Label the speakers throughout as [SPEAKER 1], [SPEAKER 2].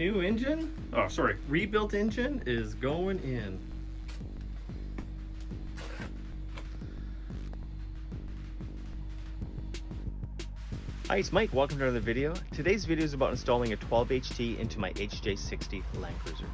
[SPEAKER 1] New engine, oh sorry, rebuilt engine is going in. Hi, it's Mike. Welcome to another video. Today's video is about installing a 12HT into my HJ60 Landcruiser.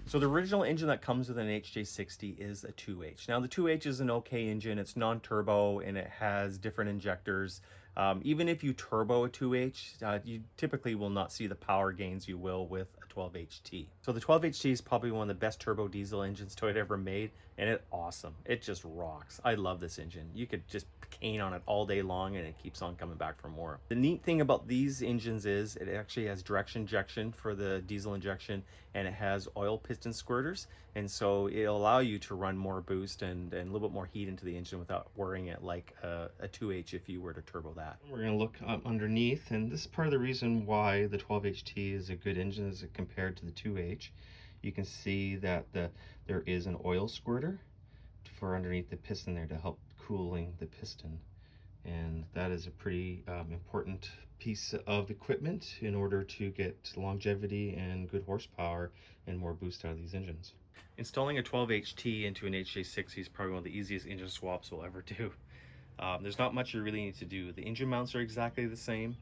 [SPEAKER 1] So the original engine that comes with an HJ60 is a 2H. Now the 2H is an okay engine. It's non-turbo and it has different injectors. Even if you turbo a 2H, you typically will not see the power gains you will with a 12HT. So the 12HT is probably one of the best turbo diesel engines Toyota ever made, and it's awesome. It just rocks. I love this engine. You could just cane on it all day long and it keeps on coming back for more. The neat thing about these engines is it actually has direct injection for the diesel injection, and it has oil piston squirters, and so it'll allow you to run more boost and a little bit more heat into the engine without worrying it like a 2H if you were to turbo that. We're going to look up underneath, and this is part of the reason why the 12HT is a good engine as compared to the 2H. You can see that there is an oil squirter for underneath the piston there to help cooling the piston, and that is a pretty important piece of equipment in order to get longevity and good horsepower and more boost out of these engines. Installing a 12HT into an HJ60 is probably one of the easiest engine swaps we'll ever do. There's not much you really need to do. The engine mounts are exactly the same.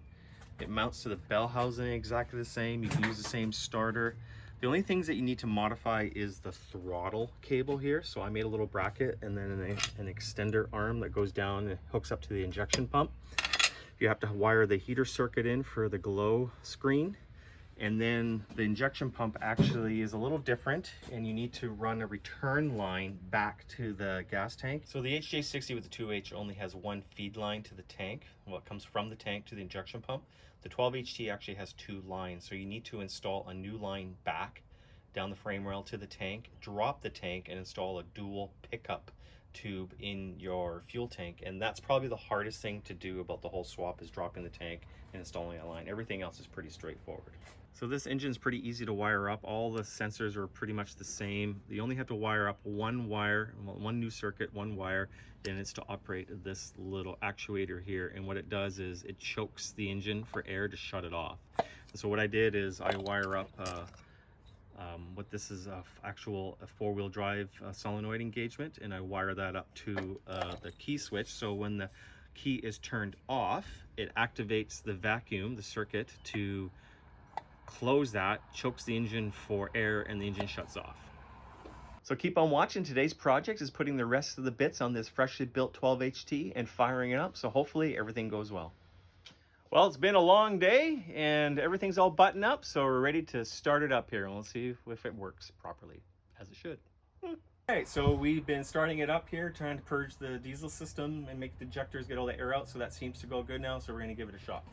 [SPEAKER 1] It mounts to the bell housing exactly the same. You can use the same starter. The only things that you need to modify is the throttle cable here. So I made a little bracket and then an extender arm that goes down and hooks up to the injection pump. You have to wire the heater circuit in for the glow screen. And then the injection pump actually is a little different, and you need to run a return line back to the gas tank. So the HJ60 with the 2H only has one feed line to the tank. Well, it comes from the tank to the injection pump. The 12HT actually has two lines, so you need to install a new line back down the frame rail to the tank, drop the tank, and install a dual pickup tube in your fuel tank. And that's probably the hardest thing to do about the whole swap, is dropping the tank and installing a line. Everything else is pretty straightforward. So this engine is pretty easy to wire up. All the sensors are pretty much the same. You only have to wire up one wire, one new circuit, one wire, and it's to operate this little actuator here. And what it does is it chokes the engine for air to shut it off. And so what I did is I wire up what this is actual four-wheel drive solenoid engagement, and I wire that up to the key switch. So when the key is turned off, it activates the vacuum, the circuit, to close that, chokes the engine for air, and the engine shuts off. So keep on watching. Today's project is putting the rest of the bits on this freshly built 12HT and firing it up, so hopefully everything goes well. Well, it's been a long day and everything's all buttoned up, so we're ready to start it up here, and we'll see if it works properly, as it should. Alright, so we've been starting it up here, trying to purge the diesel system and make the injectors get all the air out, so that seems to go good now, so we're going to give it a shot.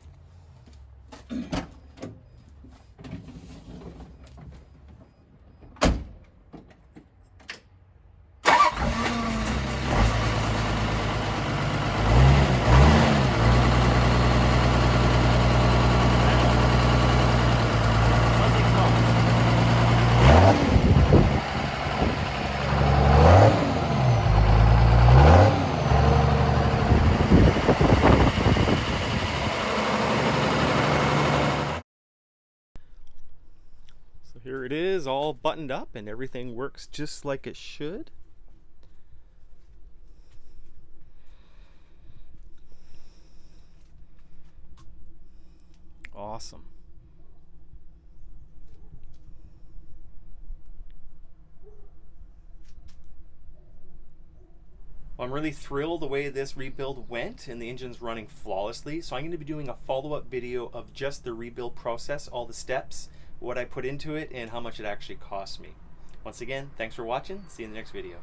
[SPEAKER 1] Here it is, all buttoned up, and everything works just like it should. Awesome. Well, I'm really thrilled the way this rebuild went, and the engine's running flawlessly. So I'm going to be doing a follow-up video of just the rebuild process, all the steps, what I put into it, and how much it actually cost me. Once again, thanks for watching. See you in the next video.